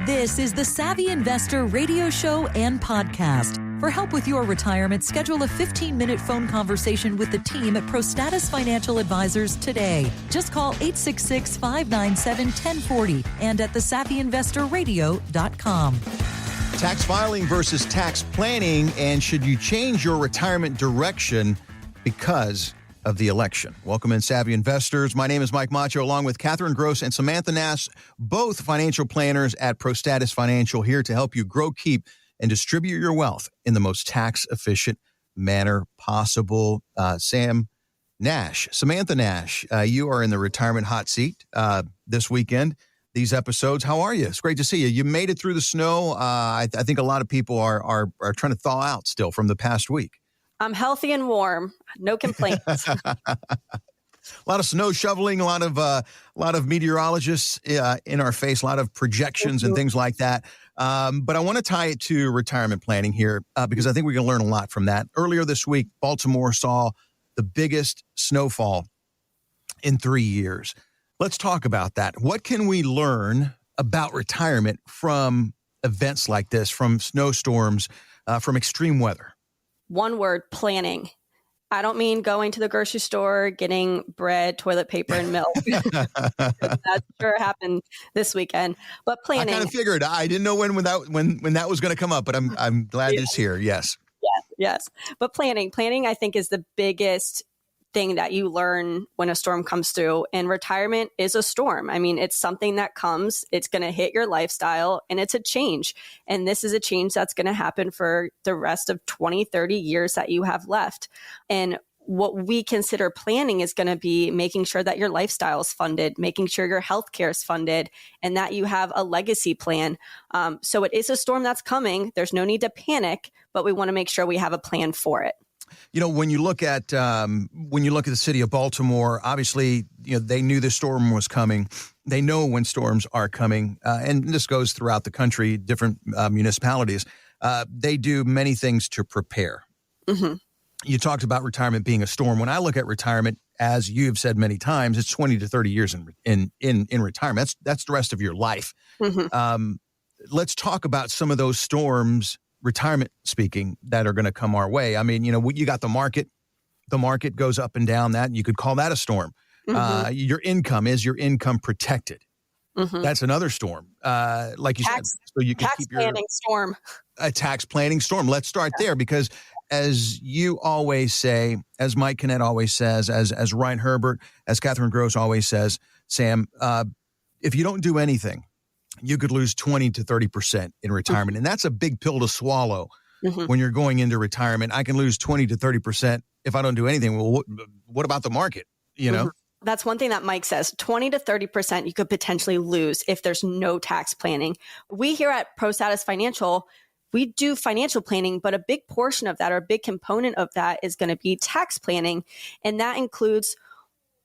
This is the Savvy Investor radio show and podcast. For help with your retirement, schedule a 15-minute phone conversation with the team at ProStatus Financial Advisors today. Just call 866-597-1040 and at thesavvyinvestorradio.com. Tax filing versus tax planning, and should you change your retirement direction because of the election? Welcome in, Savvy Investors. My name is Mike Macho, along with Catherine Gross and Samantha Nash, both financial planners at ProStatus Financial, here to help you grow, keep, and distribute your wealth in the most tax-efficient manner possible. Samantha Nash, you are in the retirement hot seat this weekend. These episodes, how are you? It's great to see you. You made it through the snow. I think a lot of people are trying to thaw out still from the past week. I'm healthy and warm. No complaints. A lot of snow shoveling, a lot of meteorologists in our face, a lot of projections and things like that. But I want to tie it to retirement planning here because I think we can learn a lot from that. Earlier this week, Baltimore saw the biggest snowfall in 3 years. Let's talk about that. What can we learn about retirement from events like this, from snowstorms, from extreme weather? One word, planning. I don't mean going to the grocery store, getting bread, toilet paper, and milk. That sure happened this weekend. But planning. I kind of figured. I didn't know when that was going to come up, but I'm glad it's here. Yes. Yes. But planning, I think, is the biggest thing that you learn when a storm comes through. And retirement is a storm. I mean, it's something that comes, it's going to hit your lifestyle, and it's a change. And this is a change that's going to happen for the rest of 20, 30 years that you have left. And what we consider planning is going to be making sure that your lifestyle is funded, making sure your healthcare is funded, and that you have a legacy plan. So it is a storm that's coming. There's no need to panic, but we want to make sure we have a plan for it. You know, when you look at the city of Baltimore, obviously, they knew the storm was coming. They know when storms are coming, and this goes throughout the country, different municipalities. They do many things to prepare. Mm-hmm. You talked about retirement being a storm. When I look at retirement, as you've said many times, it's 20 to 30 years in retirement. That's the rest of your life. Mm-hmm. Let's talk about some of those storms, retirement speaking, that are going to come our way. I mean, you got the market. The market goes up and down. That you could call that a storm. Mm-hmm. Your income protected? Mm-hmm. That's another storm. Like you said, so you can keep your planning storm. A tax planning storm. Let's start there because, as you always say, as Mike Kinnett always says, as Ryan Herbert, as Catherine Gross always says, Sam, if you don't do anything, you could lose 20 to 30% in retirement. Mm-hmm. And that's a big pill to swallow when you're going into retirement. I can lose 20 to 30% if I don't do anything. Well, what about the market? Mm-hmm. That's one thing that Mike says, 20 to 30% you could potentially lose if there's no tax planning. We here at ProStatus Financial, we do financial planning, but a big portion of that, or a big component of that, is going to be tax planning. And that includes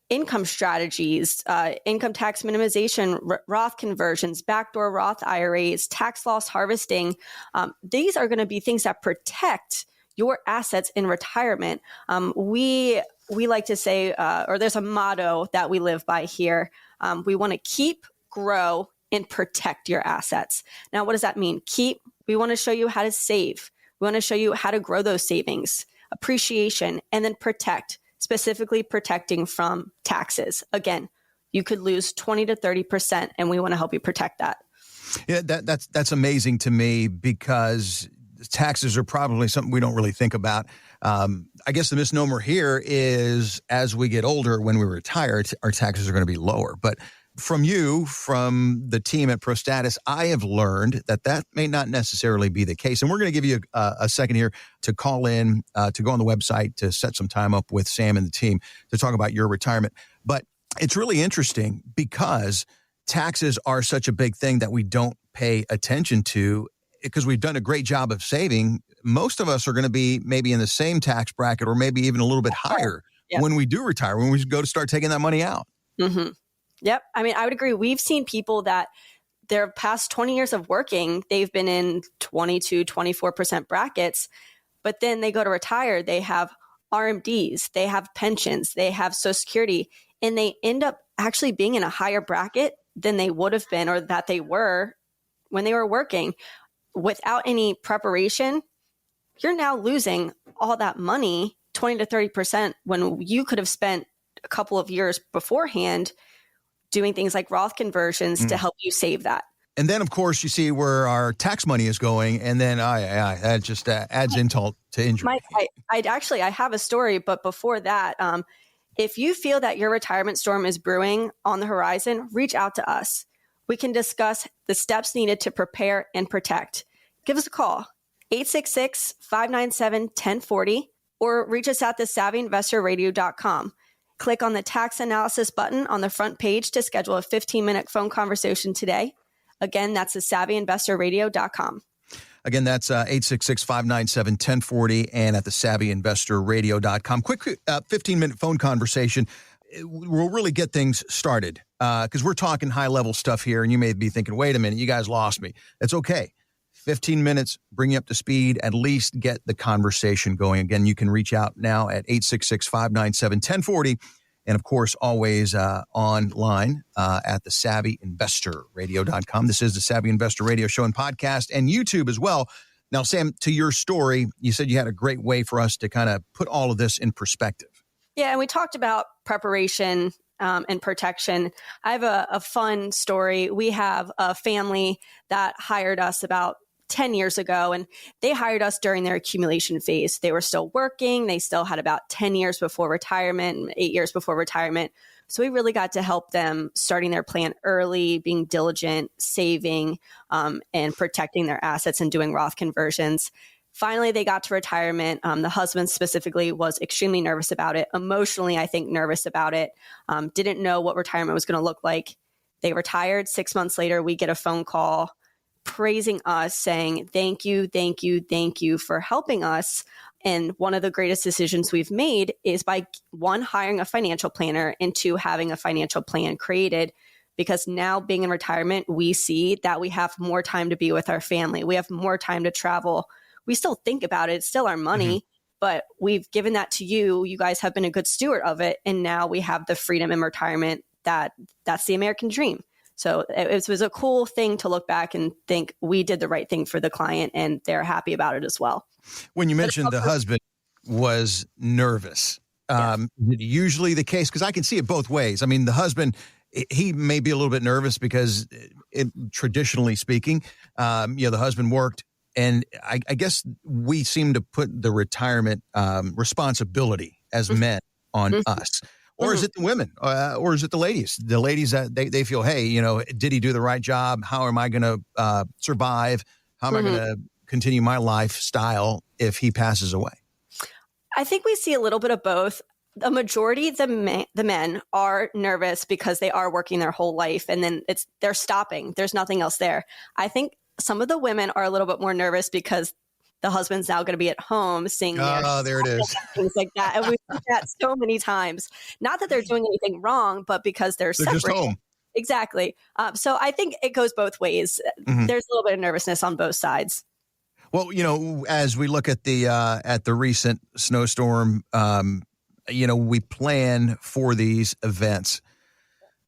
income strategies, income tax minimization, Roth conversions, backdoor Roth IRAs, tax loss harvesting. These are going to be things that protect your assets in retirement. We like to say, or there's a motto that we live by here. We want to keep, grow, and protect your assets. Now, what does that mean? Keep, we want to show you how to save. We want to show you how to grow those savings, appreciation, and then protect. Specifically protecting from taxes. Again, you could lose 20 to 30%, and we want to help you protect that. Yeah, that's amazing to me because taxes are probably something we don't really think about. I guess the misnomer here is as we get older, when we retire, our taxes are going to be lower. But from the team at ProStatus, I have learned that may not necessarily be the case. And we're going to give you a second here to call in, to go on the website, to set some time up with Sam and the team to talk about your retirement. But it's really interesting because taxes are such a big thing that we don't pay attention to because we've done a great job of saving. Most of us are going to be maybe in the same tax bracket or maybe even a little bit higher when we do retire, when we go to start taking that money out. Mm-hmm. Yep. I mean, I would agree. We've seen people that their past 20 years of working, they've been in 22, 24% brackets, but then they go to retire. They have RMDs, they have pensions, they have Social Security, and they end up actually being in a higher bracket than they would have been or that they were when they were working without any preparation, you're now losing all that money, 20 to 30%, when you could have spent a couple of years beforehand doing things like Roth conversions to help you save that. And then, of course, you see where our tax money is going, and then that just adds insult to injury. Mike, I have a story, but before that, if you feel that your retirement storm is brewing on the horizon, reach out to us. We can discuss the steps needed to prepare and protect. Give us a call, 866-597-1040, or reach us at thesavvyinvestorradio.com. Click on the tax analysis button on the front page to schedule a 15-minute phone conversation today. Again, that's thesavvyinvestorradio.com. Again, that's 866-597-1040 and at thesavvyinvestorradio.com. Quick 15-minute phone conversation. We'll really get things started because we're talking high-level stuff here, and you may be thinking, wait a minute, you guys lost me. That's okay. 15 minutes, bring you up to speed, at least get the conversation going. Again, you can reach out now at 866-597-1040. And, of course, always online at thesavvyinvestorradio.com. This is the Savvy Investor Radio Show and podcast and YouTube as well. Now, Sam, to your story, you said you had a great way for us to kind of put all of this in perspective. Yeah, and we talked about preparation and protection. I have a fun story. We have a family that hired us about 10 years ago, and they hired us during their accumulation phase. They were still working. They still had about 10 years before retirement, 8 years before retirement. So we really got to help them starting their plan early, being diligent, saving, and protecting their assets and doing Roth conversions. Finally, they got to retirement. The husband specifically was extremely nervous about it. Emotionally, I think nervous about it. Didn't know what retirement was going to look like. They retired. 6 months later, we get a phone call praising us, saying, thank you for helping us. And one of the greatest decisions we've made is by, one, hiring a financial planner, and two, having a financial plan created. Because now being in retirement, we see that we have more time to be with our family. We have more time to travel. We still think about it. It's still our money, but we've given that to you. You guys have been a good steward of it. And now we have the freedom in retirement that's the American dream. So it was a cool thing to look back and think we did the right thing for the client, and they're happy about it as well. When you mentioned the husband was nervous, is it usually the case? Because I can see it both ways. I mean, the husband, he may be a little bit nervous because traditionally speaking, the husband worked. And I guess we seem to put the retirement responsibility as men on us. Or is it the women? Or is it the ladies? The ladies, they feel, hey, did he do the right job? How am I going to survive? How am I going to continue my lifestyle if he passes away? I think we see a little bit of both. The majority, the men are nervous because they are working their whole life, and then they're stopping. There's nothing else there. I think some of the women are a little bit more nervous because the husband's now going to be at home seeing there it is. Things like that. And we've seen that so many times. Not that they're doing anything wrong, but because they're just home. Exactly. So I think it goes both ways. There's a little bit of nervousness on both sides. Well, as we look at the recent snowstorm, we plan for these events,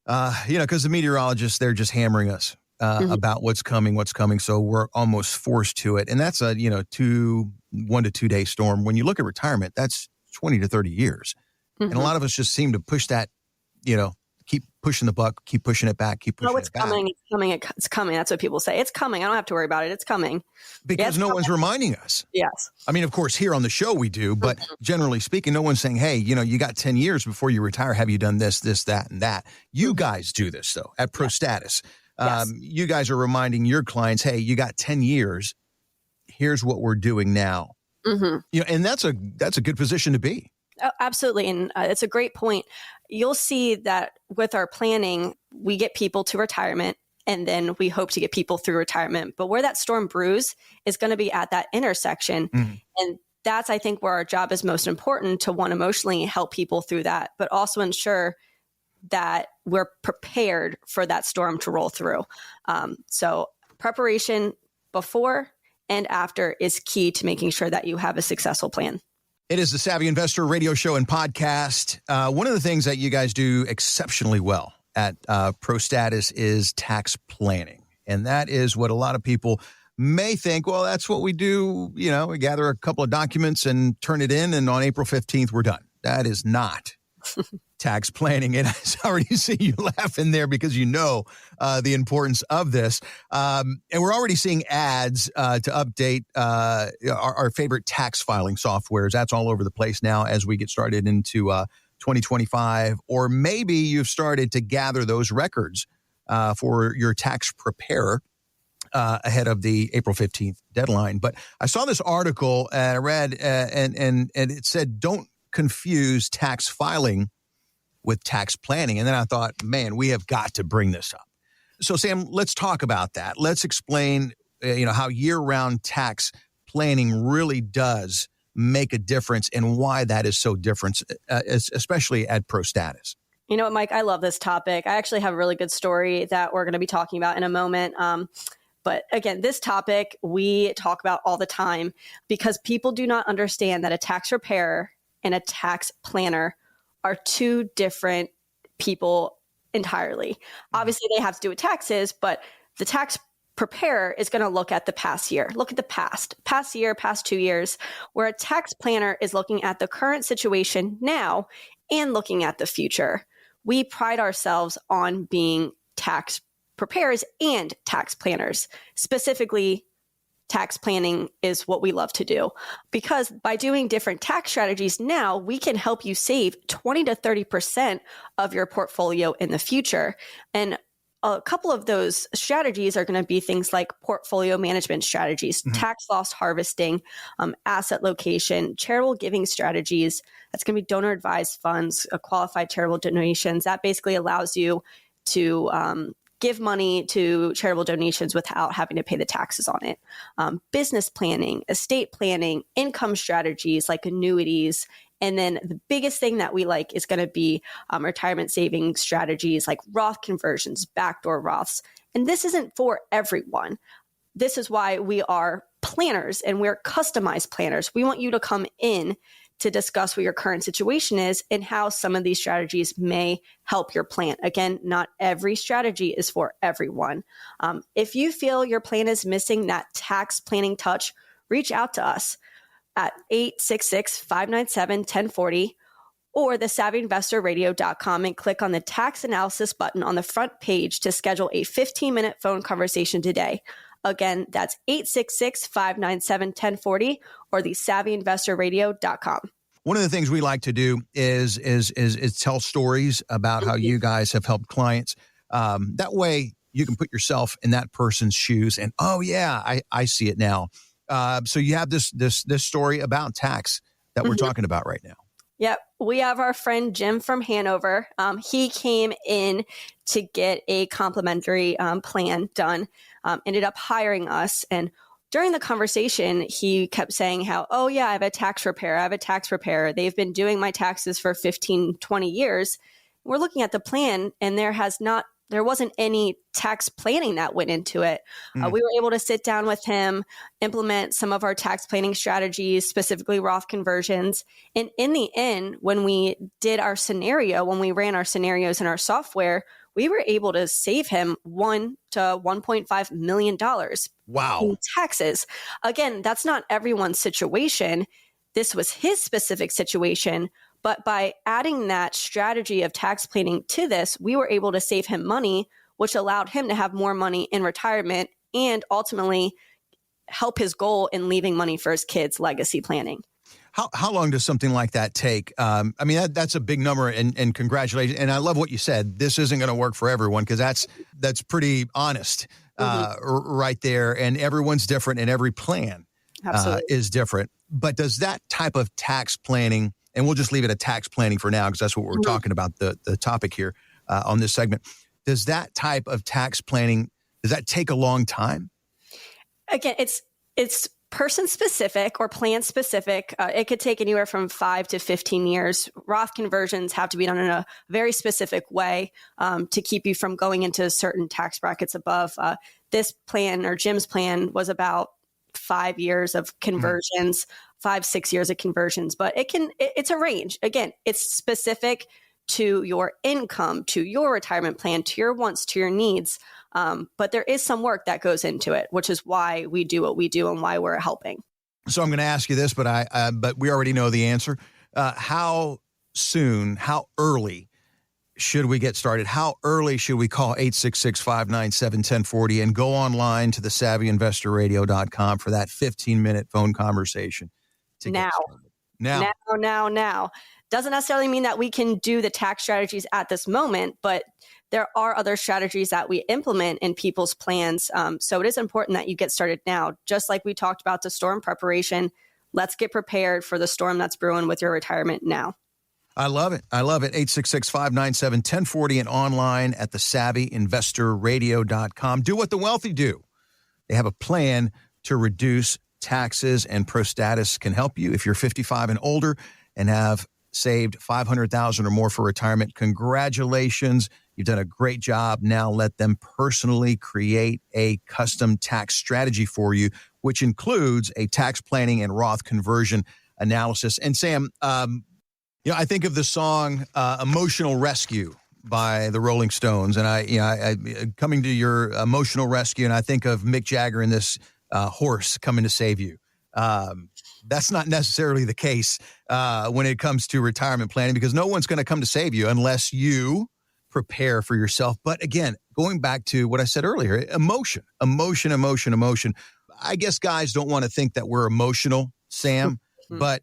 because the meteorologists, they're just hammering us about what's coming. So we're almost forced to it. And that's a, 1 to 2 day storm. When you look at retirement, that's 20 to 30 years. And a lot of us just seem to push that, keep pushing the buck, keep pushing it back, keep pushing it back. It's coming. That's what people say. It's coming. I don't have to worry about it. It's coming. Because no one's reminding us. Yes. I mean, of course, here on the show we do, but generally speaking, no one's saying, hey, you got 10 years before you retire. Have you done this, that, and that? You guys do this, though, at ProStatus. Yes. You guys are reminding your clients, hey, you got 10 years. Here's what we're doing now. And that's a good position to be. Oh, absolutely. And it's a great point. You'll see that with our planning, we get people to retirement, and then we hope to get people through retirement. But where that storm brews is going to be at that intersection. And that's, I think, where our job is most important, to one, emotionally help people through that, but also ensure that we're prepared for that storm to roll through. So preparation before and after is key to making sure that you have a successful plan. It is the Savvy Investor Radio Show and podcast. One of the things that you guys do exceptionally well at ProStatus is tax planning. And that is what a lot of people may think, well, that's what we do. You know, we gather a couple of documents and turn it in, and on April 15th, we're done. That is not tax planning. And I already see you laughing there because you know the importance of this. And we're already seeing ads to update our favorite tax filing softwares. That's all over the place now as we get started into 2025. Or maybe you've started to gather those records for your tax preparer ahead of the April 15th deadline. But I saw this article and I read and it said, don't confuse tax filing with tax planning. And then I thought, man, we have got to bring this up. So Sam, let's talk about that. Let's explain, how year-round tax planning really does make a difference and why that is so different, especially at ProStatus. You know what, Mike, I love this topic. I actually have a really good story that we're going to be talking about in a moment. But again, this topic we talk about all the time because people do not understand that a tax preparer and a tax planner are two different people entirely. Obviously, they have to do with taxes, but the tax preparer is going to look at the past year, look at the past year, past 2 years, where a tax planner is looking at the current situation now and looking at the future. We pride ourselves on being tax preparers and tax planners. Specifically, tax planning is what we love to do because by doing different tax strategies now, we can help you save 20 to 30% of your portfolio in the future. And a couple of those strategies are going to be things like portfolio management strategies, tax loss harvesting, asset location, charitable giving strategies. That's going to be donor advised funds, qualified charitable donations. That basically allows you to give money to charitable donations without having to pay the taxes on it. Business planning, estate planning, income strategies like annuities. And then the biggest thing that we like is going to be retirement saving strategies like Roth conversions, backdoor Roths. And this isn't for everyone. This is why we are planners and we're customized planners. We want you to come in to discuss what your current situation is and how some of these strategies may help your plan. Again, not every strategy is for everyone. If you feel your plan is missing that tax planning touch, reach out to us at 866-597-1040 or thesavvyinvestorradio.com and click on the tax analysis button on the front page to schedule a 15-minute phone conversation today. Again, that's 866-597-1040 or thesavvyinvestorradio.com. One of the things we like to do is tell stories about how you guys have helped clients. That way you can put yourself in that person's shoes and, oh yeah, I see it now. So you have this story about tax that we're talking about right now. Yep. We have our friend Jim from Hanover. He came in to get a complimentary plan done, ended up hiring us. And during the conversation, he kept saying how, oh yeah, I have a tax preparer. They've been doing my taxes for 15, 20 years. We're looking at the plan and there wasn't any tax planning that went into it. We were able to sit down with him, implement some of our tax planning strategies, specifically Roth conversions. And in the end, when we ran our scenarios in our software, we were able to save him $1 to $1.5 million. Wow. In taxes. Again, that's not everyone's situation. This was his specific situation. But by adding that strategy of tax planning to this, we were able to save him money, which allowed him to have more money in retirement and ultimately help his goal in leaving money for his kids' legacy planning. How long does something like that take? That's a big number, and congratulations. And I love what you said. This isn't going to work for everyone because that's pretty honest right there. And everyone's different, and every plan is different. But does that type of tax planning, and we'll just leave it at tax planning for now because that's what we're talking about, the topic here on this segment. Does that type of tax planning, does that take a long time? Again, it's person specific or plan specific. It could take anywhere from 5 to 15 years. Roth conversions have to be done in a very specific way to keep you from going into certain tax brackets above. This plan or Jim's plan was about 5 years of conversions, 5-6 years of conversions, but it's a range. Again, it's specific to your income, to your retirement plan, to your wants, to your needs. But there is some work that goes into it, which is why we do what we do and why we're helping. So I'm going to ask you this, but we already know the answer. How early should we get started? How early should we call 866-597-1040 and go online to the savvyinvestorradio.com for that 15-minute phone conversation? Now. Doesn't necessarily mean that we can do the tax strategies at this moment, but there are other strategies that we implement in people's plans. So it is important that you get started now. Just like we talked about the storm preparation, let's get prepared for the storm that's brewing with your retirement now. I love it. 866-597-1040 and online at thesavvyinvestorradio.com. Do what the wealthy do. They have a plan to reduce taxes, and ProStatus can help you. If you're 55 and older and have saved $500,000 or more for retirement, congratulations. You've done a great job. Now let them personally create a custom tax strategy for you, which includes a tax planning and Roth conversion analysis. And Sam, I think of the song Emotional Rescue by the Rolling Stones. And I coming to your emotional rescue, and I think of Mick Jagger and this horse coming to save you. That's not necessarily the case when it comes to retirement planning, because no one's going to come to save you unless you prepare for yourself. But again, going back to what I said earlier, emotion. I guess guys don't want to think that we're emotional, Sam, but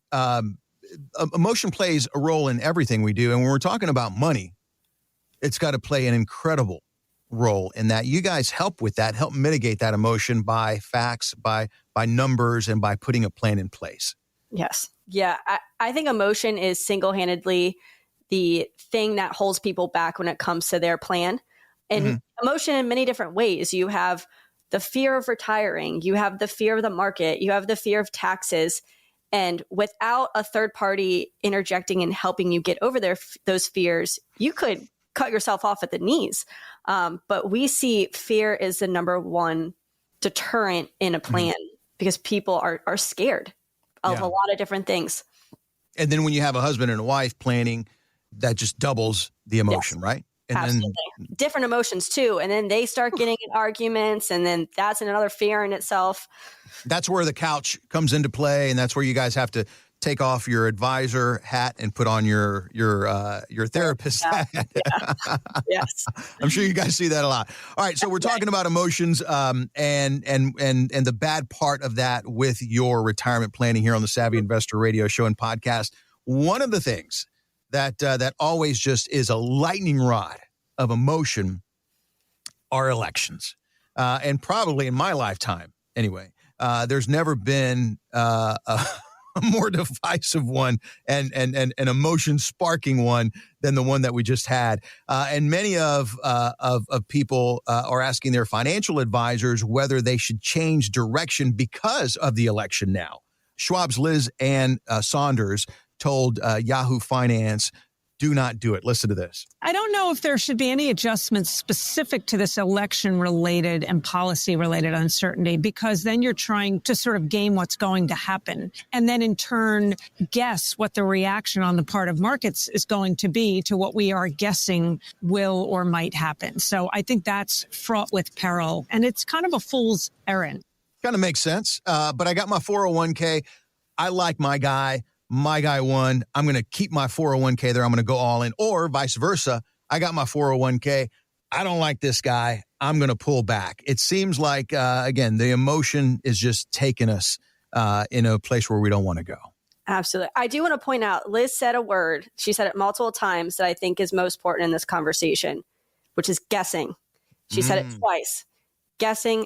emotion plays a role in everything we do. And when we're talking about money, it's got to play an incredible role in that. You guys help with that, help mitigate that emotion by facts, by numbers, and by putting a plan in place. Yes. Yeah. I think emotion is single-handedly the thing that holds people back when it comes to their plan. And emotion in many different ways. You have the fear of retiring. You have the fear of the market. You have the fear of taxes. And without a third party interjecting and helping you get over those fears, you could cut yourself off at the knees. But we see fear is the number one deterrent in a plan because people are scared of a lot of different things. And then when you have a husband and a wife planning, that just doubles the emotion, right? And absolutely. Different emotions too. And then they start getting in arguments, and then that's another fear in itself. That's where the couch comes into play, and that's where you guys have to take off your advisor hat and put on your therapist hat. Yeah. Yes. I'm sure you guys see that a lot. All right, so we're talking about emotions and the bad part of that with your retirement planning here on the Savvy Investor Radio Show and podcast. One of the things that always just is a lightning rod of emotion are elections. And probably in my lifetime, anyway, there's never been a more divisive one and an emotion sparking one than the one that we just had. And many of people are asking their financial advisors whether they should change direction because of the election now. Schwab's Liz Ann Saunders told Yahoo Finance, do not do it. Listen to this. I don't know if there should be any adjustments specific to this election-related and policy-related uncertainty, because then you're trying to sort of game what's going to happen and then in turn guess what the reaction on the part of markets is going to be to what we are guessing will or might happen. So I think that's fraught with peril, and it's kind of a fool's errand. Kind of makes sense. But I got my 401k. I like my guy. My guy won. I'm going to keep my 401k there. I'm going to go all in, or vice versa. I got my 401k. I don't like this guy. I'm going to pull back. It seems like, again, the emotion is just taking us in a place where we don't want to go. Absolutely. I do want to point out, Liz said a word. She said it multiple times that I think is most important in this conversation, which is guessing. She said it twice. Guessing.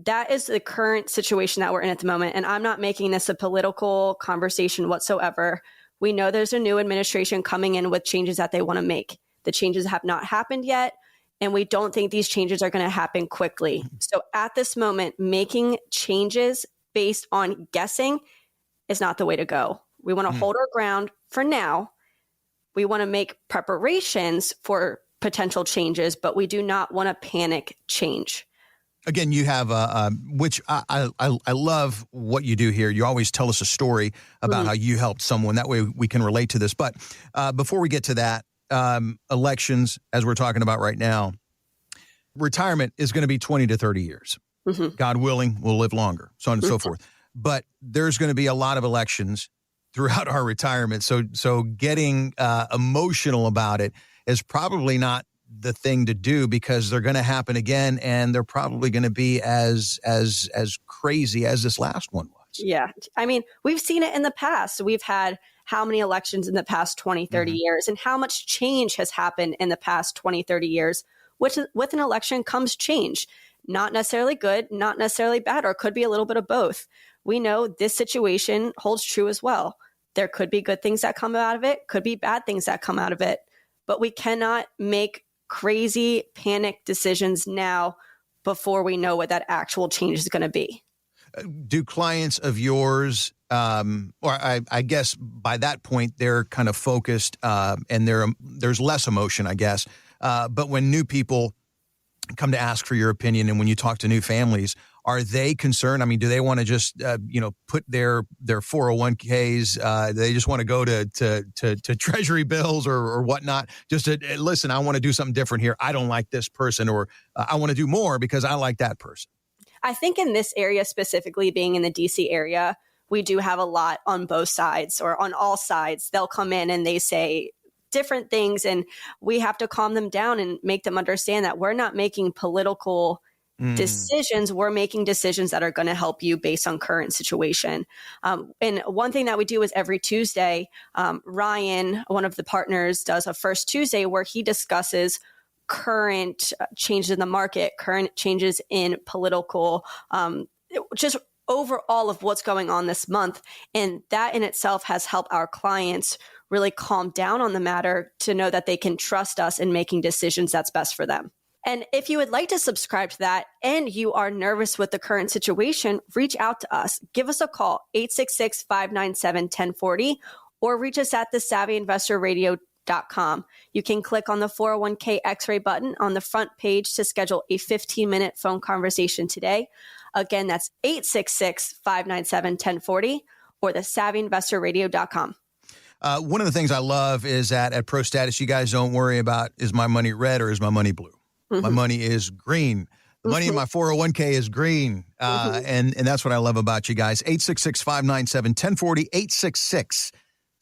That is the current situation that we're in at the moment. And I'm not making this a political conversation whatsoever. We know there's a new administration coming in with changes that they want to make. The changes have not happened yet, and we don't think these changes are going to happen quickly. So at this moment, making changes based on guessing is not the way to go. We want to hold our ground for now. We want to make preparations for potential changes, but we do not want to panic change. Again, you have which I love what you do here. You always tell us a story about how you helped someone. That way we can relate to this. But before we get to that, elections, as we're talking about right now, retirement is going to be 20 to 30 years. God willing, we'll live longer, so on and so forth. But there's going to be a lot of elections throughout our retirement. So getting emotional about it is probably not the thing to do, because they're going to happen again, and they're probably going to be as crazy as this last one was. Yeah. I mean, we've seen it in the past. We've had how many elections in the past 20, 30 years, and how much change has happened in the past 20, 30 years. With an election comes change. Not necessarily good, not necessarily bad, or it could be a little bit of both. We know this situation holds true as well. There could be good things that come out of it, could be bad things that come out of it, but we cannot make crazy panic decisions now before we know what that actual change is going to be. Do clients of yours, or I guess by that point, they're kind of focused and there's less emotion, I guess. But when new people come to ask for your opinion, and when you talk to new families, are they concerned? I mean, do they want to just, put their 401ks, they just want to go to treasury bills or whatnot? Just to, listen, I want to do something different here. I don't like this person, or I want to do more because I like that person. I think in this area, specifically being in the DC area, we do have a lot on both sides, or on all sides. They'll come in and they say different things, and we have to calm them down and make them understand that we're not making political decisions. We're making decisions that are going to help you based on current situation. And one thing that we do is every Tuesday, Ryan, one of the partners, does a First Tuesday where he discusses current changes in the market, current changes in political, just overall of what's going on this month. And that in itself has helped our clients really calm down on the matter to know that they can trust us in making decisions that's best for them. And if you would like to subscribe to that and you are nervous with the current situation, reach out to us. Give us a call, 866-597-1040, or reach us at thesavvyinvestorradio.com. You can click on the 401k X-ray button on the front page to schedule a 15-minute phone conversation today. Again, that's 866-597-1040 or thesavvyinvestorradio.com. One of the things I love is that at ProStatus, you guys don't worry about, is my money red or is my money blue? My money is green. The money in my 401k is green. And that's what I love about you guys. 866-597-1040,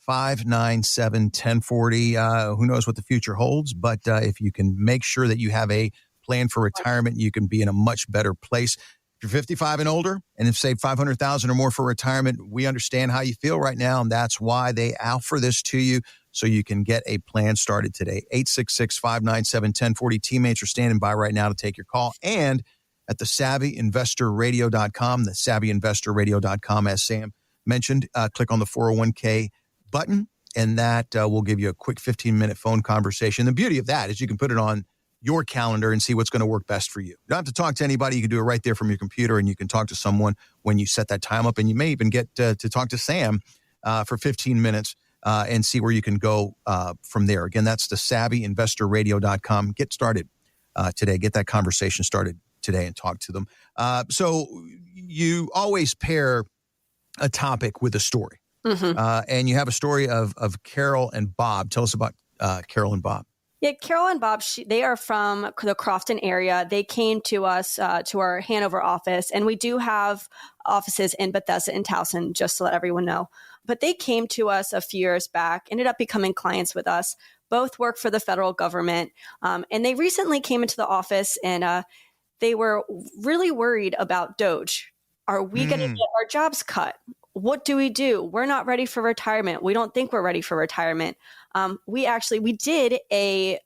866-597-1040. Who knows what the future holds, but if you can make sure that you have a plan for retirement, you can be in a much better place. If you're 55 and older and have saved $500,000 or more for retirement, we understand how you feel right now, and that's why they offer this to you, so you can get a plan started today. 866-597-1040. Teammates are standing by right now to take your call. And at thesavvyinvestorradio.com, thesavvyinvestorradio.com, as Sam mentioned, click on the 401k button, and that will give you a quick 15-minute phone conversation. The beauty of that is you can put it on your calendar and see what's going to work best for you. You don't have to talk to anybody. You can do it right there from your computer, and you can talk to someone when you set that time up. And you may even get to talk to Sam for 15 minutes and see where you can go from there. Again, that's thesavvyinvestorradio.com. Get started today. Get that conversation started today and talk to them. So you always pair a topic with a story. And you have a story of Carol and Bob. Tell us about Carol and Bob. Yeah, Carol and Bob, they are from the Crofton area. They came to us, to our Hanover office, and we do have offices in Bethesda and Towson, just to let everyone know. But they came to us a few years back, ended up becoming clients with us. Both work for the federal government, and they recently came into the office, and they were really worried about DOGE. Are we going to get our jobs cut? What do? We're not ready for retirement. We don't think we're ready for retirement. We did a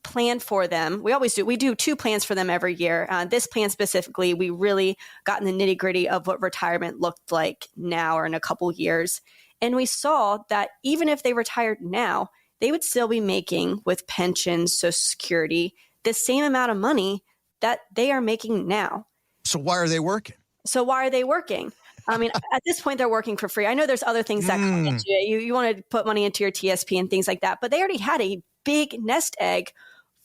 plan for them. We always do. We do 2 plans for them every year. This plan specifically, we really got in the nitty gritty of what retirement looked like now or in a couple years. And we saw that even if they retired now, they would still be making, with pensions, Social Security, the same amount of money that they are making now. So why are they working? I mean, at this point, they're working for free. I know there's other things that come into it. You want to put money into your TSP and things like that, but they already had a big nest egg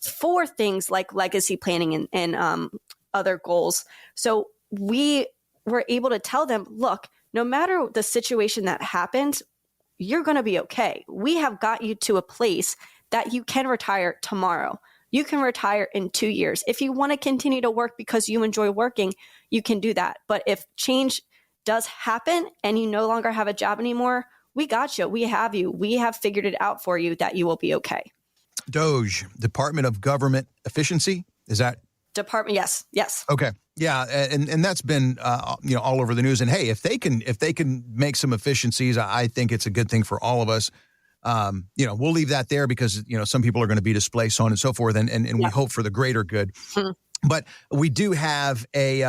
for things like legacy planning and other goals. So we were able to tell them, look, no matter the situation that happens, you're going to be okay. We have got you to a place that you can retire tomorrow. You can retire in 2 years. If you want to continue to work because you enjoy working, you can do that. But if change does happen and you no longer have a job anymore, we got you. We have you. We have figured it out for you that you will be okay. DOGE, Department of Government Efficiency, is that? Department, yes. Okay. Yeah, and that's been all over the news. And hey, if they can make some efficiencies, I think it's a good thing for all of us. We'll leave that there because some people are going to be displaced, so on and so forth, and we hope for the greater good. But we do have a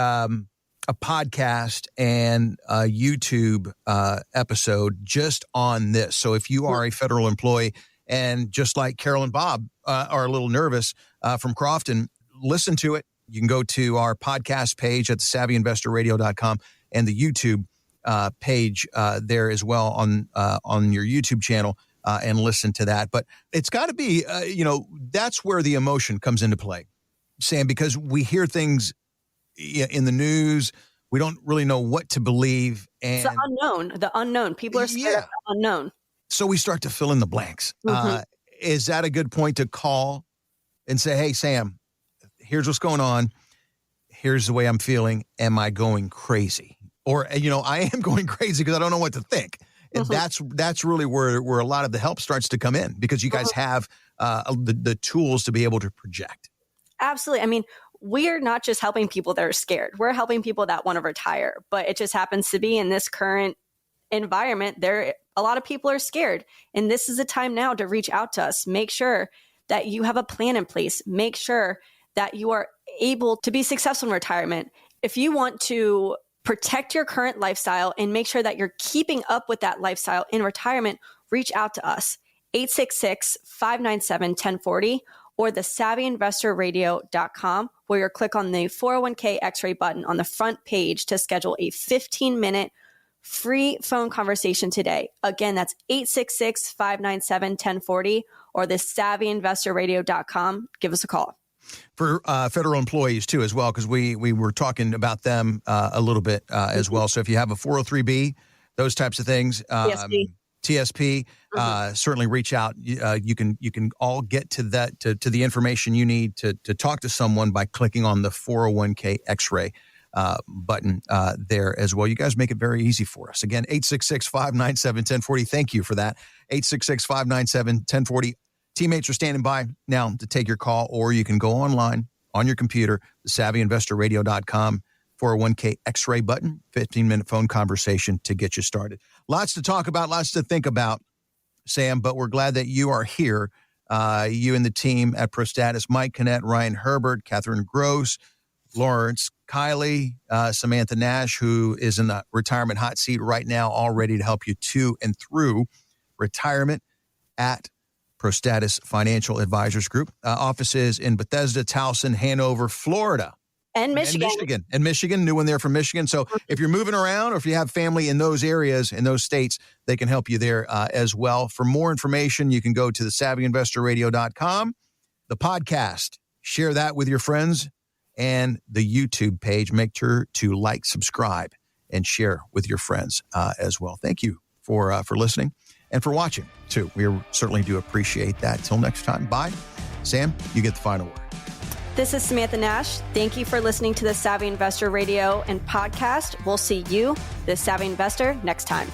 podcast and a YouTube episode just on this. So if you are a federal employee and just like Carol and Bob are a little nervous from Crofton, listen to it. You can go to our podcast page at savvyinvestorradio.com and the YouTube page there as well on your YouTube channel and listen to that. But it's got to be, that's where the emotion comes into play, Sam, because we hear things in the news. We don't really know what to believe. And it's the unknown. People are scared of the unknown. So we start to fill in the blanks. Is that a good point to call and say, hey, Sam, here's what's going on. Here's the way I'm feeling. Am I going crazy? Or, I am going crazy because I don't know what to think. And that's really where a lot of the help starts to come in, because you guys have the tools to be able to project. Absolutely. I mean, we're not just helping people that are scared. We're helping people that want to retire. But it just happens to be in this current environment, a lot of people are scared. And this is a time now to reach out to us. Make sure that you have a plan in place. Make sure that you are able to be successful in retirement. If you want to protect your current lifestyle and make sure that you're keeping up with that lifestyle in retirement, reach out to us, 866-597-1040 or the savvyinvestorradio.com, where you'll click on the 401k X-ray button on the front page to schedule a 15-minute free phone conversation today. Again, that's 866-597-1040 or the savvyinvestorradio.com. Give us a call. For federal employees, too, as well, because we were talking about them a little bit as well. So if you have a 403B, those types of things, TSP, certainly reach out. You can all get to that, to the information you need to talk to someone by clicking on the 401k X-ray button there as well. You guys make it very easy for us. Again, 866-597-1040. Thank you for that. 866-597-1040. Teammates are standing by now to take your call, or you can go online on your computer, the savvyinvestorradio.com, 401k X-ray button, 15-minute phone conversation to get you started. Lots to talk about, lots to think about, Sam, but we're glad that you are here. You and the team at ProStatus, Mike Kinnett, Ryan Herbert, Catherine Gross, Lawrence Kiley, Samantha Nash, who is in the retirement hot seat right now, all ready to help you to and through retirement at ProStatus Financial Advisors Group. Offices in Bethesda, Towson, Hanover, Florida. And Michigan. And Michigan, new one there from Michigan. So if you're moving around or if you have family in those areas, in those states, they can help you there as well. For more information, you can go to the savvyinvestorradio.com, the podcast, share that with your friends, and the YouTube page. Make sure to like, subscribe, and share with your friends as well. Thank you for listening and for watching, too. We certainly do appreciate that. Till next time, bye. Sam, you get the final word. This is Samantha Nash. Thank you for listening to the Savvy Investor Radio and podcast. We'll see you, the Savvy Investor, next time.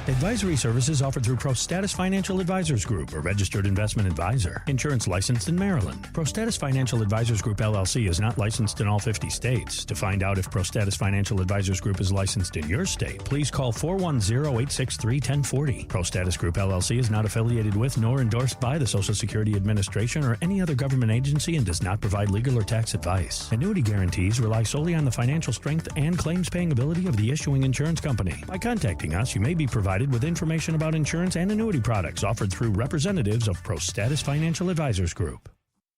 Advisory services offered through ProStatus Financial Advisors Group, a registered investment advisor. Insurance licensed in Maryland. ProStatus Financial Advisors Group, LLC is not licensed in all 50 states. To find out if ProStatus Financial Advisors Group is licensed in your state, please call 410-863-1040. ProStatus Group, LLC is not affiliated with nor endorsed by the Social Security Administration or any other government agency and does not provide legal or tax advice. Annuity guarantees rely solely on the financial strength and claims-paying ability of the issuing insurance company. By contacting us, you may be provided with information about insurance and annuity products offered through representatives of ProStatus Financial Advisors Group.